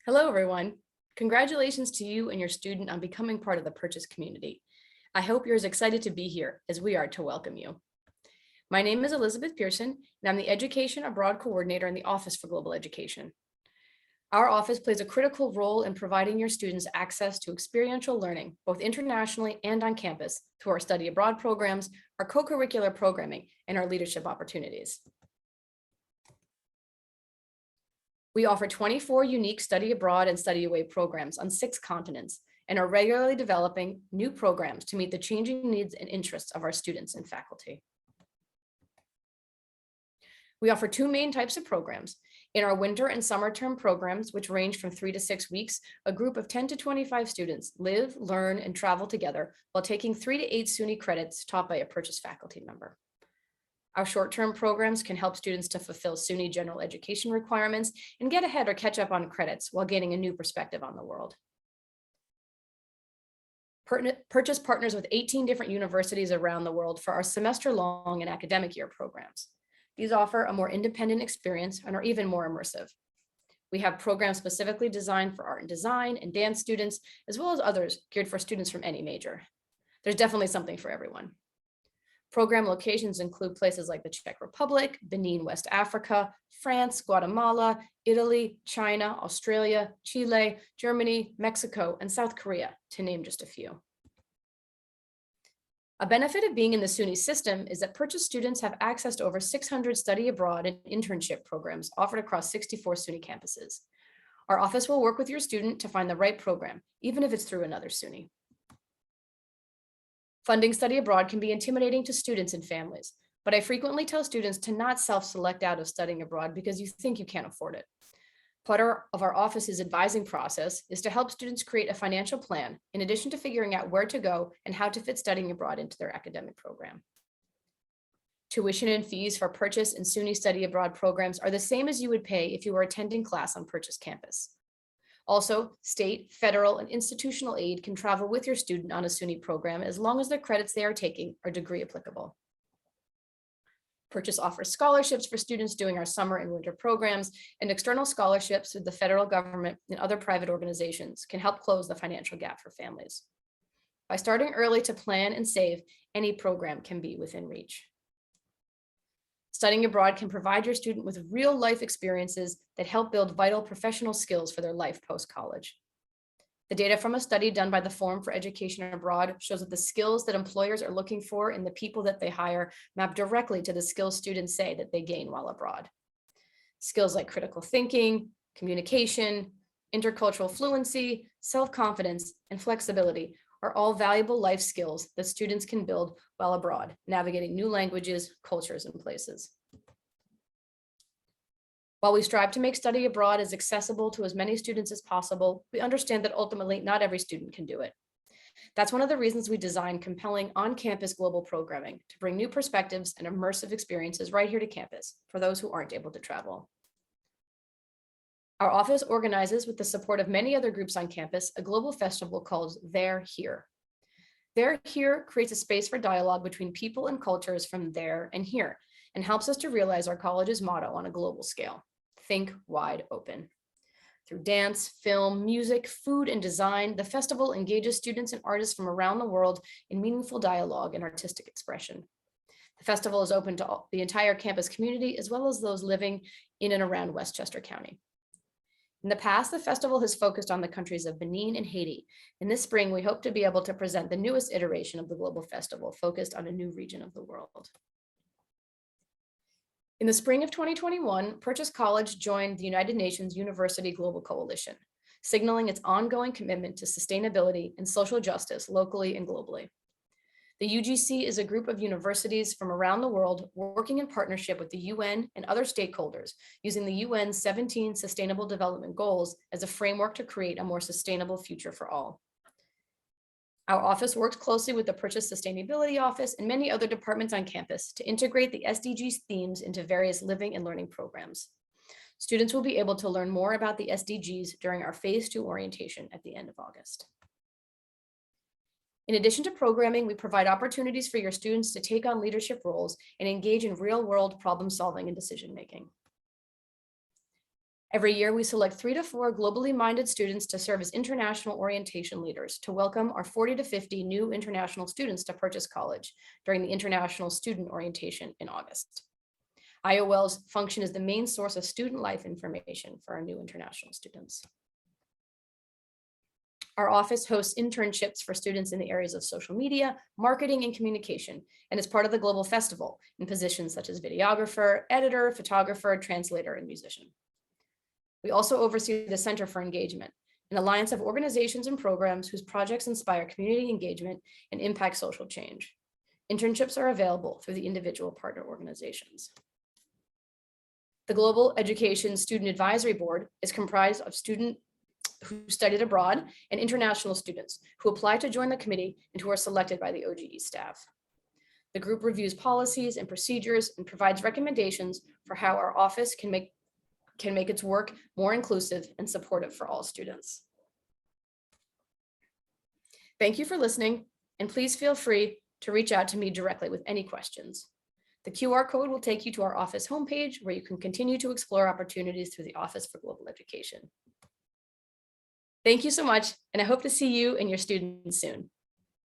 Hello, everyone. Congratulations to you and your student on becoming part of the Purchase community. I hope you're as excited to be here as we are to welcome you. My name is Elizabeth Pearson, and I'm the Education Abroad Coordinator in the Office for Global Education. Our office plays a critical role in providing your students access to experiential learning, both internationally and on campus, through our study abroad programs, our co-curricular programming, and our leadership opportunities. We offer 24 unique study abroad and study away programs on 6 continents and are regularly developing new programs to meet the changing needs and interests of our students and faculty. We offer 2 main types of programs. In our winter and summer term programs, which range from 3 to 6 weeks, a group of 10 to 25 students live, learn, and travel together while taking 3 to 8 SUNY credits taught by a Purchase faculty member. Our short-term programs can help students to fulfill SUNY general education requirements and get ahead or catch up on credits while gaining a new perspective on the world. Purchase partners with 18 different universities around the world for our semester-long and academic year programs. These offer a more independent experience and are even more immersive. We have programs specifically designed for art and design and dance students, as well as others geared for students from any major. There's definitely something for everyone. Program locations include places like the Czech Republic, Benin, West Africa, France, Guatemala, Italy, China, Australia, Chile, Germany, Mexico, and South Korea, to name just a few. A benefit of being in the SUNY system is that Purchase students have access to over 600 study abroad and internship programs offered across 64 SUNY campuses. Our office will work with your student to find the right program, even if it's through another SUNY. Funding study abroad can be intimidating to students and families, but I frequently tell students to not self-select out of studying abroad because you think you can't afford it. Part of our office's advising process is to help students create a financial plan, in addition to figuring out where to go and how to fit studying abroad into their academic program. Tuition and fees for Purchase and SUNY study abroad programs are the same as you would pay if you were attending class on Purchase campus. Also, state, federal, and institutional aid can travel with your student on a SUNY program as long as the credits they are taking are degree applicable. Purchase offers scholarships for students doing our summer and winter programs, and external scholarships through the federal government and other private organizations can help close the financial gap for families. By starting early to plan and save, any program can be within reach. Studying abroad can provide your student with real life experiences that help build vital professional skills for their life post-college. The data from a study done by the Forum for Education Abroad shows that the skills that employers are looking for in the people that they hire map directly to the skills students say that they gain while abroad. Skills like critical thinking, communication, intercultural fluency, self-confidence, and flexibility are all valuable life skills that students can build while abroad, navigating new languages, cultures, and places. While we strive to make study abroad as accessible to as many students as possible, we understand that ultimately not every student can do it. That's one of the reasons we designed compelling on-campus global programming to bring new perspectives and immersive experiences right here to campus for those who aren't able to travel. Our office organizes, with the support of many other groups on campus, a global festival called They're Here. They're Here creates a space for dialogue between people and cultures from there and here, and helps us to realize our college's motto on a global scale: think wide open. Through dance, film, music, food, and design, the festival engages students and artists from around the world in meaningful dialogue and artistic expression. The festival is open to the entire campus community, as well as those living in and around Westchester County. In the past, the festival has focused on the countries of Benin and Haiti. In this spring, we hope to be able to present the newest iteration of the Global Festival, focused on a new region of the world. In the spring of 2021, Purchase College joined the United Nations University Global Coalition, signaling its ongoing commitment to sustainability and social justice locally and globally. The UGC is a group of universities from around the world working in partnership with the UN and other stakeholders, using the UN's 17 Sustainable Development Goals as a framework to create a more sustainable future for all. Our office works closely with the Purchase Sustainability Office and many other departments on campus to integrate the SDGs themes into various living and learning programs. Students will be able to learn more about the SDGs during our Phase 2 orientation at the end of August. In addition to programming, we provide opportunities for your students to take on leadership roles and engage in real-world problem-solving and decision-making. Every year, we select 3 to 4 globally minded students to serve as international orientation leaders to welcome our 40 to 50 new international students to Purchase College during the International Student Orientation in August. IOLs function as the main source of student life information for our new international students. Our office hosts internships for students in the areas of social media, marketing, and communication, and is part of the Global Festival in positions such as videographer, editor, photographer, translator, and musician. We also oversee the Center for Engagement, an alliance of organizations and programs whose projects inspire community engagement and impact social change. Internships are available through the individual partner organizations. The Global Education Student Advisory Board is comprised of students who studied abroad and international students who apply to join the committee and who are selected by the OGE staff. The group reviews policies and procedures and provides recommendations for how our office can make its work more inclusive and supportive for all students. Thank you for listening, and please feel free to reach out to me directly with any questions. The QR code will take you to our office homepage where you can continue to explore opportunities through the Office for Global Education. Thank you so much, and I hope to see you and your students soon.